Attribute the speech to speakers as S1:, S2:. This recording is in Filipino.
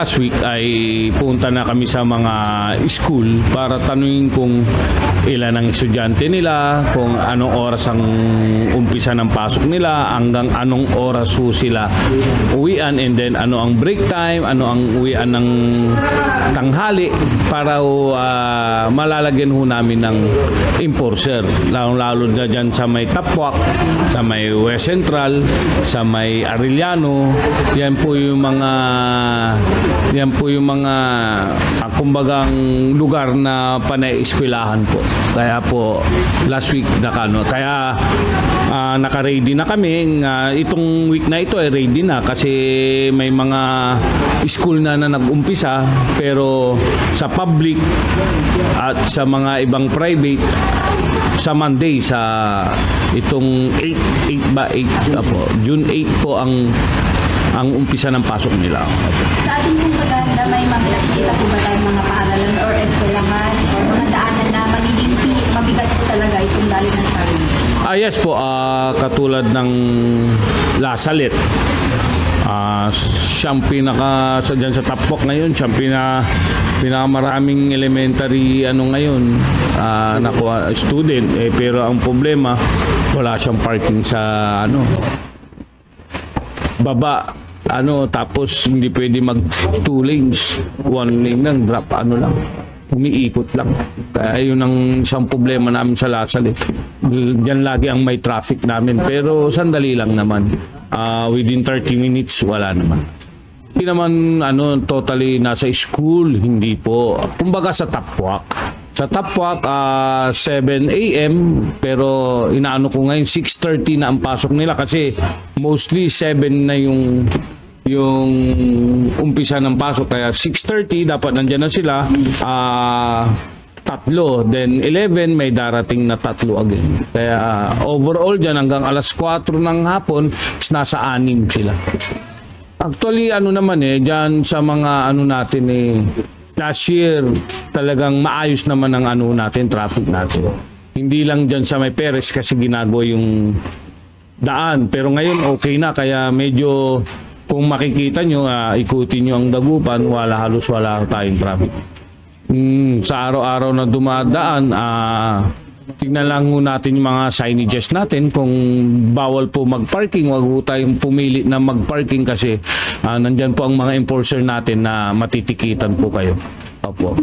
S1: Last week ay punta na kami sa mga school para tanungin kung ilan ang estudyante nila, kung anong oras ang umpisa ng pasok nila, hanggang anong oras ho sila uwian, and then ano ang break time, ano ang uwian ng tanghali para malalagyan ho namin ng enforcer. Lalo na dyan sa may Tapwak, sa may West Central, sa may Arellano. Yan po yung mga kumbagang lugar na panay-eskwelahan po. Kaya po last week naka-ready na kami. Itong week na ito ay ready na kasi may mga school na nag-umpisa, pero sa public at sa mga ibang private sa Monday, sa itong 8 po, June 8 po ang umpisa ng pasok nila.
S2: Sa ating pong paganda, may mga nakikita po ba tayong mga paaralan or eskwelahan or mga daanan na magiging mabigat po talaga itong dali ng sarili?
S1: Yes po, katulad ng Lasalet. Siyang dyan sa Tapwak ngayon, siyang pinakamaraming elementary ngayon nakuha student, pero ang problema wala siyang parking sa baba, tapos hindi pwede mag 2 lanes, 1 lane lang, drop lang, umiikot lang. Kaya yun ang isang problema namin sa Lasalle. Diyan lagi ang may traffic namin, pero sandali lang naman. Within 30 minutes wala naman. Hindi naman totally nasa school, hindi po. Kumbaga sa Tapwak, 7 a.m. pero inaano ko ngayon 6:30 na ang pasok nila kasi mostly 7 na yung umpisa ng pasok, kaya 6:30 dapat nandiyan na sila. 3, then 11 may darating na 3 again. Kaya overall dyan hanggang alas 4 ng hapon nasa 6 sila. Actually naman dyan sa mga natin last year talagang maayos naman ang natin, traffic natin. Hindi lang dyan sa may Perez kasi ginagawa yung daan, pero ngayon okay na, kaya medyo kung makikita nyo, ikutin nyo ang Dagupan, halos wala tayong traffic. Sa araw-araw na dumadaan, tingnan lang natin yung mga signages natin kung bawal po mag-parking. Wag po tayong pumili na mag-parking kasi nandyan po ang mga enforcer natin na matitikitan po kayo. Opo.